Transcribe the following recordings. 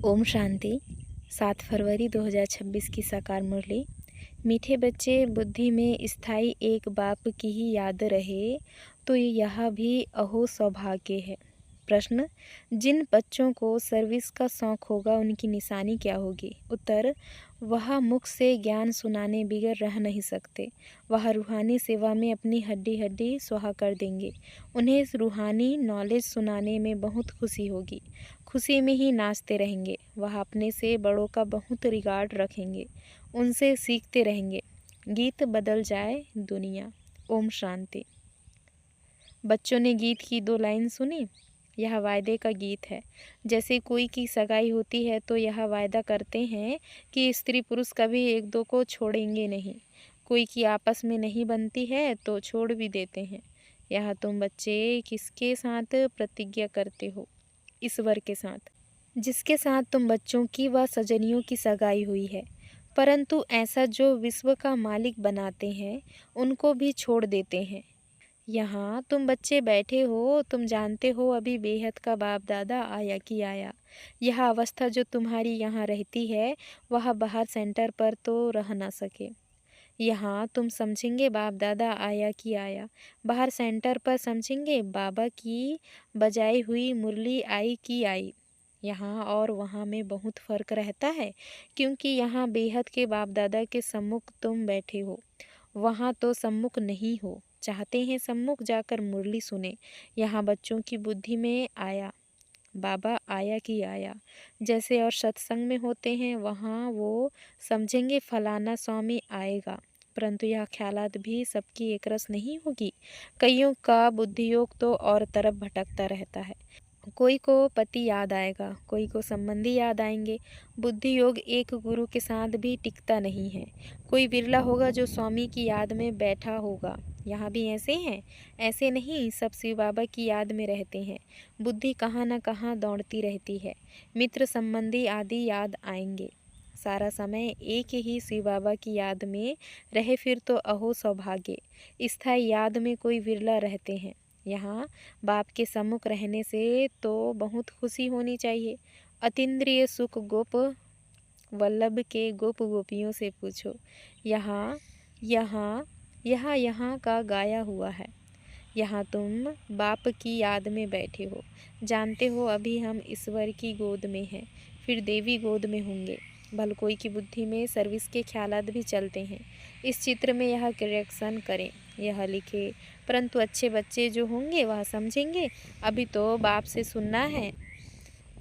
ओम शांति। 7 फरवरी 2026 की साकार मुरली। मीठे बच्चे, बुद्धि में स्थायी एक बाप की ही याद रहे तो यह भी अहो सौभाग्य है। प्रश्न, जिन बच्चों को सर्विस का शौक़ होगा उनकी निशानी क्या होगी? उत्तर, वह मुख से ज्ञान सुनाने बिगर रह नहीं सकते। वह रूहानी सेवा में अपनी हड्डी हड्डी सुहा कर देंगे। उन्हें रूहानी नॉलेज सुनाने में बहुत खुशी होगी। खुशी में ही नाचते रहेंगे। वह अपने से बड़ों का बहुत रिगार्ड रखेंगे। उनसे सीखते रहेंगे। गीत बदल जाए दुनिया। ओम शांति। बच्चों ने गीत की 2 लाइन सुनी। यह वायदे का गीत है। जैसे कोई की सगाई होती है तो यह वायदा करते हैं कि स्त्री पुरुष कभी एक दो को छोड़ेंगे नहीं। कोई की आपस में नहीं बनती है तो छोड़ भी देते हैं। यह तुम बच्चे किसके साथ प्रतिज्ञा करते हो? ईश्वर के साथ, जिसके साथ तुम बच्चों की व सजनियों की सगाई हुई है। परंतु ऐसा जो विश्व का मालिक बनाते हैं उनको भी छोड़ देते हैं। यहाँ तुम बच्चे बैठे हो, तुम जानते हो अभी बेहद का बाप दादा आया कि आया। यह अवस्था जो तुम्हारी यहाँ रहती है वह बाहर सेंटर पर तो रह ना सके। यहाँ तुम समझेंगे बाप दादा आया कि आया। बाहर सेंटर पर समझेंगे बाबा की बजाई हुई मुरली आई कि आई। यहाँ और वहाँ में बहुत फ़र्क रहता है, क्योंकि यहाँ बेहद के बाप दादा के सम्मुख तुम बैठे हो, वहाँ तो सम्मुख नहीं हो। चाहते हैं सम्मुख जाकर मुरली सुने। यहाँ बच्चों की बुद्धि में आया, बाबा आया कि आया जैसे और सत्संग में होते हैं, वहाँ वो समझेंगे फलाना स्वामी आएगा। परंतु यह ख्यालात भी सबकी एक रस नहीं होगी। कईयों का बुद्धियोग तो और तरफ भटकता रहता है। कोई को पति याद आएगा, कोई को संबंधी याद आएंगे। बुद्धि योग एक गुरु के साथ भी टिकता नहीं है। कोई विरला होगा जो स्वामी की याद में बैठा होगा। यहाँ भी ऐसे हैं, ऐसे नहीं, सब शिव बाबा की याद में रहते हैं। बुद्धि कहाँ न कहाँ दौड़ती रहती है। मित्र संबंधी आदि याद आएंगे। सारा समय एक ही शिव बाबा की याद में रहे फिर तो अहो सौभाग्य। स्थायी याद में कोई विरला रहते हैं। यहाँ बाप के सम्मुख रहने से तो बहुत खुशी होनी चाहिए। अतीन्द्रिय सुख गोप वल्लभ के गोप गोपियों से पूछो। यहाँ यहाँ यहाँ यहाँ का गाया हुआ है। यहाँ तुम बाप की याद में बैठे हो। जानते हो अभी हम ईश्वर की गोद में हैं, फिर देवी गोद में होंगे। भल कोई की बुद्धि में सर्विस के ख्यालात भी चलते हैं। इस चित्र में यह करेक्शन करें, यह लिखे। परंतु अच्छे बच्चे जो होंगे वह समझेंगे अभी तो बाप से सुनना है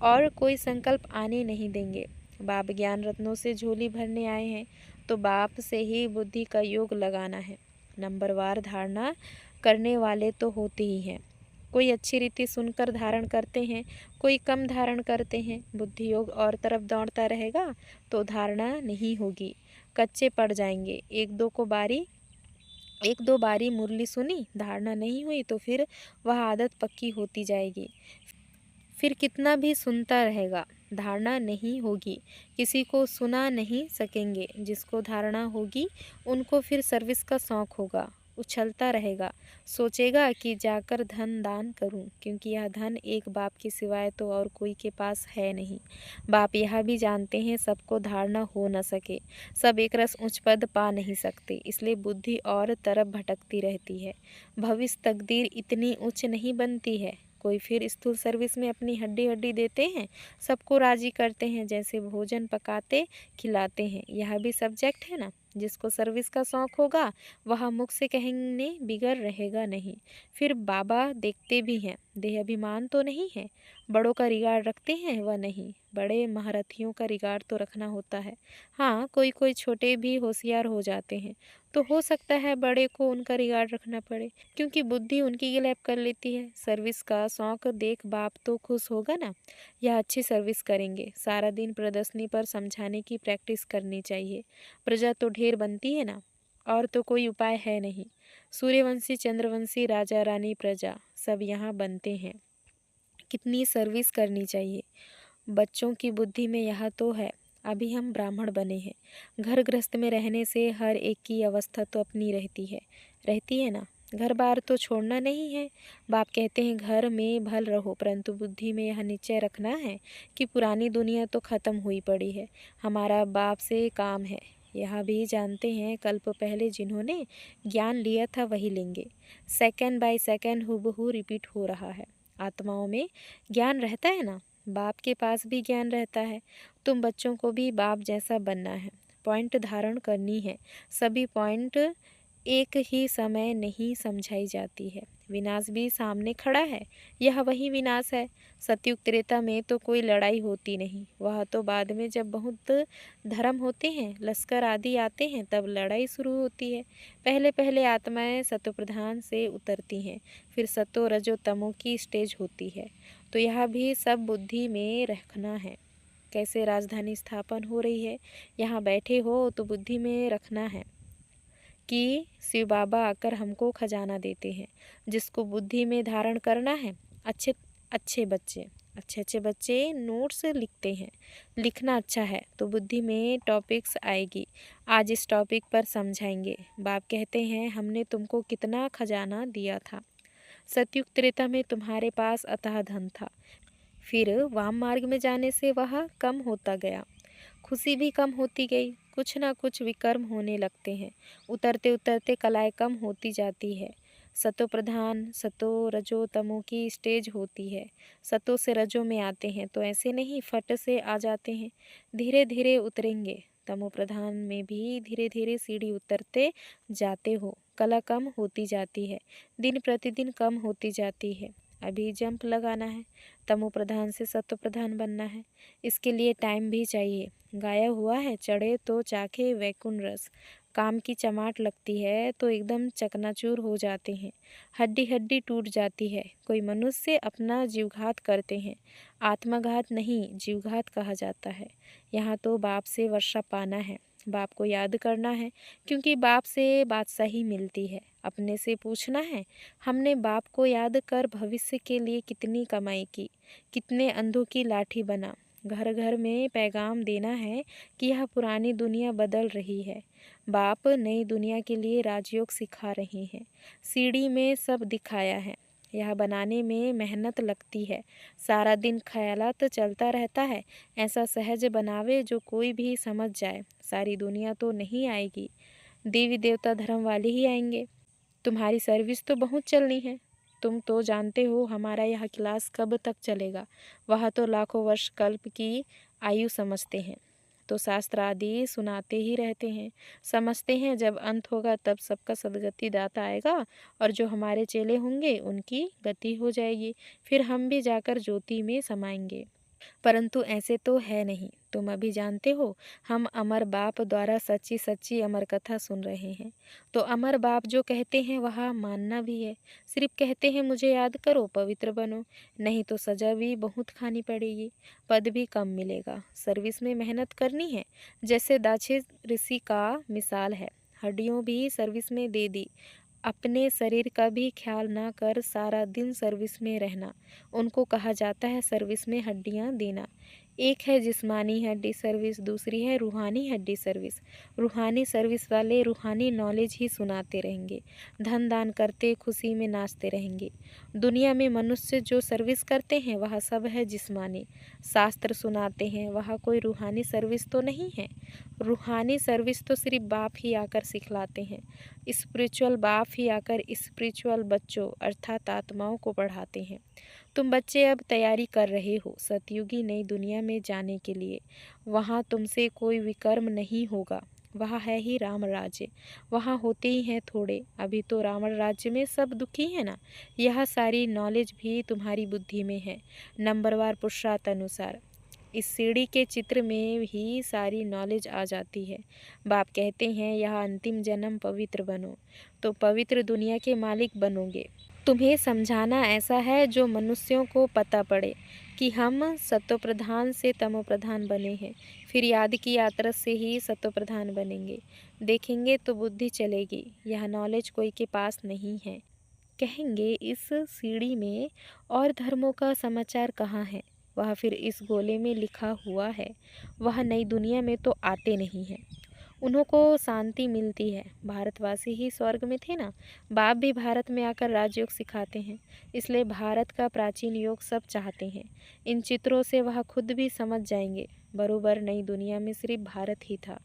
और कोई संकल्प आने नहीं देंगे। बाप ज्ञान रत्नों से झोली भरने आए हैं तो बाप से ही बुद्धि का योग लगाना है। नंबरवार धारणा करने वाले तो होते ही हैं। कोई अच्छी रीति सुनकर धारण करते हैं, कोई कम धारण करते हैं। बुद्धि योग और तरफ दौड़ता रहेगा तो धारणा नहीं होगी, कच्चे पड़ जाएंगे। एक दो बारी मुरली सुनी, धारणा नहीं हुई तो फिर वह आदत पक्की होती जाएगी। फिर कितना भी सुनता रहेगा, धारणा नहीं होगी। किसी को सुना नहीं सकेंगे। जिसको धारणा होगी उनको फिर सर्विस का शौक़ होगा। उछलता रहेगा, सोचेगा कि जाकर धन दान करूं, क्योंकि यह धन एक बाप के सिवाय तो और कोई के पास है नहीं। बाप यह भी जानते हैं सबको धारणा हो न सके, सब एक रस उच्च पद पा नहीं सकते, इसलिए बुद्धि और तरफ भटकती रहती है। भविष्य तकदीर इतनी उच्च नहीं बनती है। कोई फिर स्थूल सर्विस में अपनी हड्डी हड्डी देते हैं, सबको राजी करते हैं, जैसे भोजन पकाते खिलाते हैं। यह भी सब्जेक्ट है ना। जिसको सर्विस का शौक़ होगा वह मुख से कहने बिगर रहेगा नहीं। फिर बाबा देखते भी हैं, देह अभिमान तो नहीं है। बड़ों का रिगार्ड रखते हैं वह नहीं, बड़े महारथियों का रिगार्ड तो रखना होता है। हाँ, कोई कोई छोटे भी होशियार हो जाते हैं तो हो सकता है बड़े को उनका रिगार्ड रखना पड़े, क्योंकि बुद्धि उनकी गिलैप कर लेती है। सर्विस का शौक़ देख बाप तो खुश होगा ना। यह अच्छी सर्विस करेंगे। सारा दिन प्रदर्शनी पर समझाने की प्रैक्टिस करनी चाहिए। प्रजा तो ढेर बनती है ना, और तो कोई उपाय है नहीं। सूर्यवंशी, चंद्रवंशी, राजा रानी, प्रजा सब यहाँ बनते हैं। कितनी सर्विस करनी चाहिए। बच्चों की बुद्धि में यह तो है, अभी हम ब्राह्मण बने हैं। घर गृहस्थ में रहने से हर एक की अवस्था तो अपनी रहती है ना। घर बार तो छोड़ना नहीं है। बाप कहते हैं घर में भल रहो, परंतु बुद्धि में यह निश्चय रखना है कि पुरानी दुनिया तो खत्म हुई पड़ी है, हमारा बाप से काम है। यह भी जानते हैं कल्प पहले जिन्होंने ज्ञान लिया था वही लेंगे। सेकंड बाय सेकंड हूबहू रिपीट हो रहा है। आत्माओं में ज्ञान रहता है ना, बाप के पास भी ज्ञान रहता है। तुम बच्चों को भी बाप जैसा बनना है, पॉइंट धारण करनी है। सभी पॉइंट एक ही समय नहीं समझाई जाती है। विनाश भी सामने खड़ा है, यह वही विनाश है। सतयुग त्रेता में तो कोई लड़ाई होती नहीं, वह तो बाद में जब बहुत धर्म होते हैं, लश्कर आदि आते हैं, तब लड़ाई शुरू होती है। पहले पहले आत्माएं सतो प्रधान से उतरती हैं, फिर सतो रजो तमो की स्टेज होती है। तो यह भी सब बुद्धि में रखना है। कैसे राजधानी स्थापन हो रही है, यहाँ बैठे हो तो बुद्धि में रखना है कि शिव बाबा आकर हमको खजाना देते हैं, जिसको बुद्धि में धारण करना है। अच्छे अच्छे बच्चे नोट्स लिखते हैं। लिखना अच्छा है तो बुद्धि में टॉपिक्स आएगी। आज इस टॉपिक पर समझाएंगे। बाप कहते हैं हमने तुमको कितना खजाना दिया था। सतयुग त्रेता में तुम्हारे पास अथाह धन था, फिर वाम मार्ग में जाने से वह कम होता गया, खुशी भी कम होती गई, कुछ ना कुछ विकर्म होने लगते हैं। उतरते उतरते कलाएं कम होती जाती है। सतो प्रधान सतो रजो तमो की स्टेज होती है। सतो से रजो में आते हैं तो ऐसे नहीं फट से आ जाते हैं, धीरे धीरे उतरेंगे। तमो प्रधान में भी धीरे धीरे सीढ़ी उतरते जाते हो। कला कम होती जाती है, दिन प्रतिदिन कम होती जाती है। अभी जंप लगाना है, तमो प्रधान से सतो प्रधान बनना है। इसके लिए टाइम भी चाहिए। गाया हुआ है चढ़े तो चाखे वैकुंठ रस। काम की चमाट लगती है तो एकदम चकनाचूर हो जाते हैं, हड्डी हड्डी टूट जाती है। कोई मनुष्य अपना जीवघात करते हैं, आत्मघात नहीं जीवघात कहा जाता है। यहाँ तो बाप से वर्षा पाना है, बाप को याद करना है, क्योंकि बाप से बादशाही मिलती है। अपने से पूछना है, हमने बाप को याद कर भविष्य के लिए कितनी कमाई की, कितने अंधों की लाठी बना। घर घर में पैगाम देना है कि यह पुरानी दुनिया बदल रही है, बाप नई दुनिया के लिए राजयोग सिखा रहे हैं। सीढ़ी में सब दिखाया है, यह बनाने में मेहनत लगती है, सारा दिन ख्यालात चलता रहता है। ऐसा सहज बनावे जो कोई भी समझ जाए। सारी दुनिया तो नहीं आएगी, देवी देवता धर्म वाले ही आएंगे। तुम्हारी सर्विस तो बहुत चलनी है। तुम तो जानते हो हमारा यह क्लास कब तक चलेगा, वह तो लाखों वर्ष कल्प की आयु समझते हैं, तो शास्त्र आदि सुनाते ही रहते हैं। समझते हैं जब अंत होगा तब सबका सदगति दाता आएगा, और जो हमारे चेले होंगे उनकी गति हो जाएगी, फिर हम भी जाकर ज्योति में समाएंगे। परंतु ऐसे तो है नहीं। तुम अभी जानते हो हम अमर बाप द्वारा सच्ची सच्ची अमर कथा सुन रहे हैं, तो अमर बाप जो कहते हैं वह मानना भी है। सिर्फ कहते हैं मुझे याद करो, पवित्र बनो, नहीं तो सजा भी बहुत खानी पड़ेगी, पद भी कम मिलेगा। सर्विस में मेहनत करनी है, जैसे दाछे ऋषि का मिसाल है, हड्डियों भी सर्विस में दे दी, अपने शरीर का भी ख्याल ना कर सारा दिन सर्विस में रहना, उनको कहा जाता है सर्विस में हड्डियां देना। एक है जिस्मानी हड्डी सर्विस, दूसरी है रूहानी हड्डी सर्विस। रूहानी सर्विस वाले रूहानी नॉलेज ही सुनाते रहेंगे, धन दान करते खुशी में नाचते रहेंगे। दुनिया में मनुष्य जो सर्विस करते हैं वह सब है जिस्मानी, शास्त्र सुनाते हैं, वह कोई रूहानी सर्विस तो नहीं है। रूहानी सर्विस तो सिर्फ बाप ही आकर सिखलाते हैं, स्पिरिचुअल बाप ही आकर स्पिरिचुअल बच्चों अर्थात आत्माओं को पढ़ाते हैं। तुम बच्चे अब तैयारी कर रहे हो सतयुगी नई दुनिया में जाने के लिए। वहाँ तुमसे कोई विकर्म नहीं होगा, वहाँ है ही राम राज्य, वहाँ होते ही हैं थोड़े। अभी तो रावण राज्य में सब दुखी है ना, यह सारी नॉलेज भी तुम्हारी बुद्धि में है, नंबरवार पुरुषार्थ अनुसार। इस सीढ़ी के चित्र में ही सारी नॉलेज आ जाती है। बाप कहते हैं यह अंतिम जन्म पवित्र बनो, तो पवित्र दुनिया के मालिक बनोगे। तुम्हें समझाना ऐसा है जो मनुष्यों को पता पड़े कि हम सत्वप्रधान से तमोप्रधान बने हैं, फिर याद की यात्रा से ही सत्वप्रधान बनेंगे। देखेंगे तो बुद्धि चलेगी, यह नॉलेज कोई के पास नहीं है। कहेंगे इस सीढ़ी में और धर्मों का समाचार कहाँ है, वह फिर इस गोले में लिखा हुआ है। वह नई दुनिया में तो आते नहीं हैं, उन्हों को शांति मिलती है। भारतवासी ही स्वर्ग में थे ना। बाप भी भारत में आकर राजयोग सिखाते हैं, इसलिए भारत का प्राचीन योग सब चाहते हैं। इन चित्रों से वह खुद भी समझ जाएंगे। बरोबर नई दुनिया में सिर्फ भारत ही था।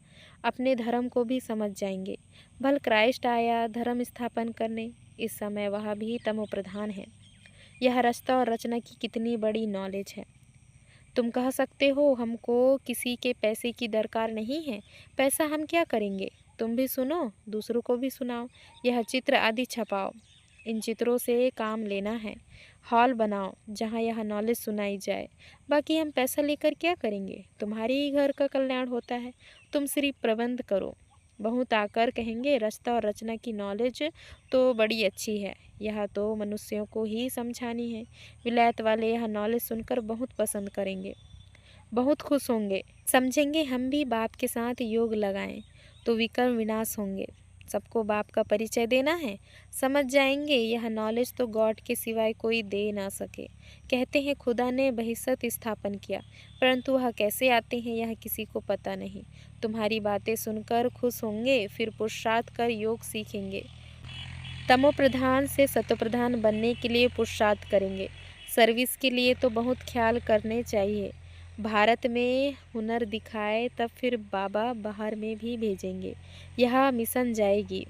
अपने धर्म को भी समझ जाएंगे। भल क्राइस्ट आया धर्म स्थापन करने, इस समय वह भी तमो प्रधान है। यह रचता और रचना की कितनी बड़ी नॉलेज है। तुम कह सकते हो हमको किसी के पैसे की दरकार नहीं है, पैसा हम क्या करेंगे। तुम भी सुनो, दूसरों को भी सुनाओ, यह चित्र आदि छपाओ। इन चित्रों से काम लेना है। हॉल बनाओ जहाँ यह नॉलेज सुनाई जाए। बाकी हम पैसा लेकर क्या करेंगे, तुम्हारे ही घर का कल्याण होता है। तुम सिर्फ प्रबंध करो। बहुत आकर कहेंगे रचता और रचना की नॉलेज तो बड़ी अच्छी है, यह तो मनुष्यों को ही समझानी है। विलायत वाले यह नॉलेज सुनकर बहुत पसंद करेंगे, बहुत खुश होंगे। समझेंगे हम भी बाप के साथ योग लगाएं तो विकर्म विनाश होंगे। सबको बाप का परिचय देना है, समझ जाएंगे यह नॉलेज तो गॉड के सिवाय कोई दे ना सके। कहते हैं खुदा ने बहिष्त स्थापन किया, परंतु वह कैसे आते हैं यह किसी को पता नहीं। तुम्हारी बातें सुनकर खुश होंगे, फिर पुरुषार्थ कर योग सीखेंगे। तमो प्रधान से सतो प्रधान बनने के लिए पुरुषार्थ करेंगे। सर्विस के लिए तो बहुत ख्याल करने चाहिए। भारत में हुनर दिखाए तब फिर बाबा बाहर में भी भेजेंगे। यह मिशन जाएगी।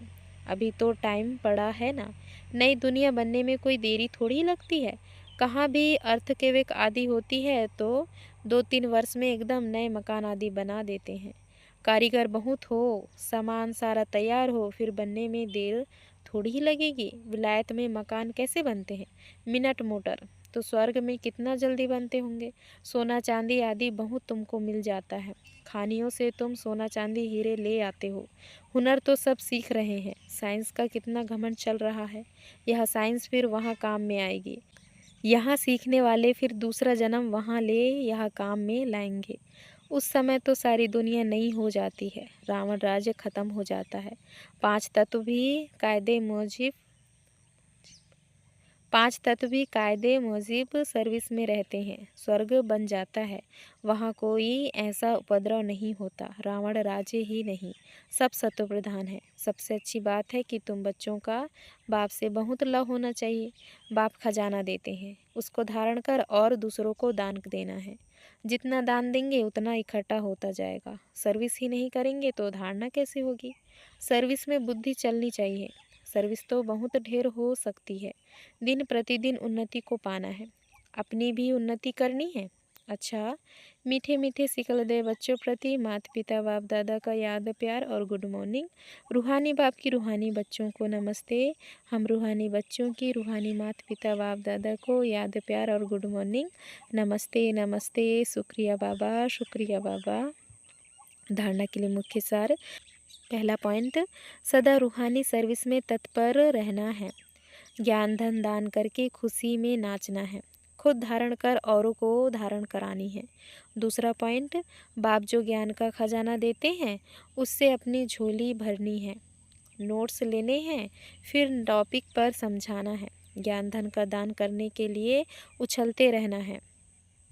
अभी तो टाइम पड़ा है ना। नई दुनिया बनने में कोई देरी थोड़ी लगती है। कहाँ भी अर्थक्वेक आदि होती है तो 2-3 वर्ष में एकदम नए मकान आदि बना देते हैं। कारीगर बहुत हो, सामान सारा तैयार हो, फिर बनने में देर थोड़ी ही लगेगी। विलायत में मकान कैसे बनते हैं, मिनट मोटर। तो स्वर्ग में कितना जल्दी बनते होंगे। सोना चांदी आदि बहुत तुमको मिल जाता है। खानियों से तुम सोना चांदी हीरे ले आते हो। हुनर तो सब सीख रहे हैं। साइंस का कितना घमंड चल रहा है। यह साइंस फिर वहाँ काम में आएगी। यहाँ सीखने वाले फिर दूसरा जन्म वहाँ ले यह काम में लाएंगे। उस समय तो सारी दुनिया नई हो जाती है। रावण राज्य खत्म हो जाता है। पांच तत्व भी कायदे मुजीब सर्विस में रहते हैं। स्वर्ग बन जाता है। वहाँ कोई ऐसा उपद्रव नहीं होता। रावण राज्य ही नहीं, सब सत्व प्रधान है। सबसे अच्छी बात है कि तुम बच्चों का बाप से बहुत लव होना चाहिए। बाप खजाना देते हैं, उसको धारण कर और दूसरों को दान देना है। जितना दान देंगे उतना इकट्ठा होता जाएगा। सर्विस ही नहीं करेंगे तो धारणा कैसे होगी। सर्विस में बुद्धि चलनी चाहिए। सर्विस तो बहुत ढेर हो सकती है। दिन प्रतिदिन उन्नति को पाना है, अपनी भी उन्नति करनी है। अच्छा, मीठे मीठे सिकलदे बच्चों प्रति माता पिता बाप दादा का याद प्यार और गुड मॉर्निंग। रूहानी बाप की रूहानी बच्चों को नमस्ते। हम रूहानी बच्चों की रूहानी माता पिता बाप दादा को याद प्यार और गुड मॉर्निंग। नमस्ते नमस्ते। शुक्रिया बाबा, शुक्रिया बाबा। धारणा के लिए मुख्य सार। पहला पॉइंट, सदा रूहानी सर्विस में तत्पर रहना है। ज्ञान धन दान करके खुशी में नाचना है। खुद धारण कर औरों को धारण करानी है। दूसरा पॉइंट, बाप जो ज्ञान का खजाना देते हैं उससे अपनी झोली भरनी है। नोट्स लेने हैं, फिर टॉपिक पर समझाना है। ज्ञान धन का दान करने के लिए उछलते रहना है।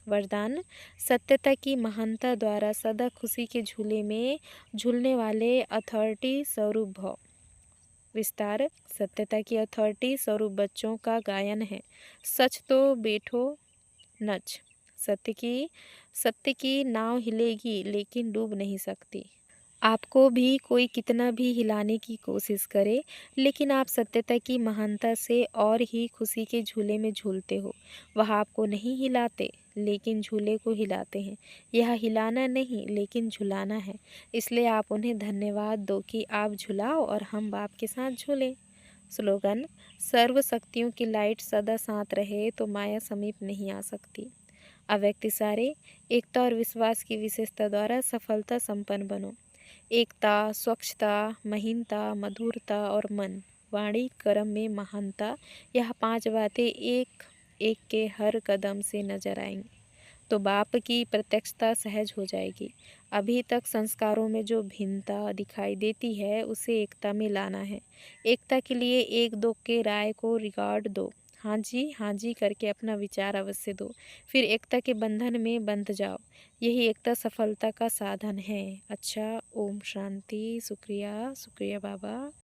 वरदान, सत्यता की महानता द्वारा सदा खुशी के झूले में झूलने वाले अथॉरिटी स्वरूप भव। विस्तार, सत्यता की अथॉरिटी स्वरूप बच्चों का गायन है। सच तो बैठो नच। सत्य की नाव हिलेगी लेकिन डूब नहीं सकती। आपको भी कोई कितना भी हिलाने की कोशिश करे, लेकिन आप सत्यता की महानता से और ही खुशी के झूले में झूलते हो। वह आपको नहीं हिलाते लेकिन झूले को हिलाते हैं। यह हिलाना नहीं लेकिन झुलाना है। इसलिए आप उन्हें धन्यवाद दो कि आप झुलाओ और हम बाप के साथ झूलें। स्लोगन, सर्व शक्तियों की लाइट सदा साथ रहे तो माया समीप नहीं आ सकती। अव्यक्त इशारे, एकता और विश्वास की विशेषता द्वारा सफलता संपन्न बनो। एकता, स्वच्छता, महीनता, मधुरता और मन, वाणी, कर्म में महानता, यह 5 बातें एक एक के हर कदम से नजर आएंगी तो बाप की प्रत्यक्षता सहज हो जाएगी। अभी तक संस्कारों में जो भिन्नता दिखाई देती है उसे एकता में लाना है। एकता के लिए एक दो के राय को रिकॉर्ड दो। हाँ जी करके अपना विचार अवश्य दो। फिर एकता के बंधन में बंध जाओ। यही एकता सफलता का साधन है। अच्छा, ओम शांति। शुक्रिया, शुक्रिया बाबा।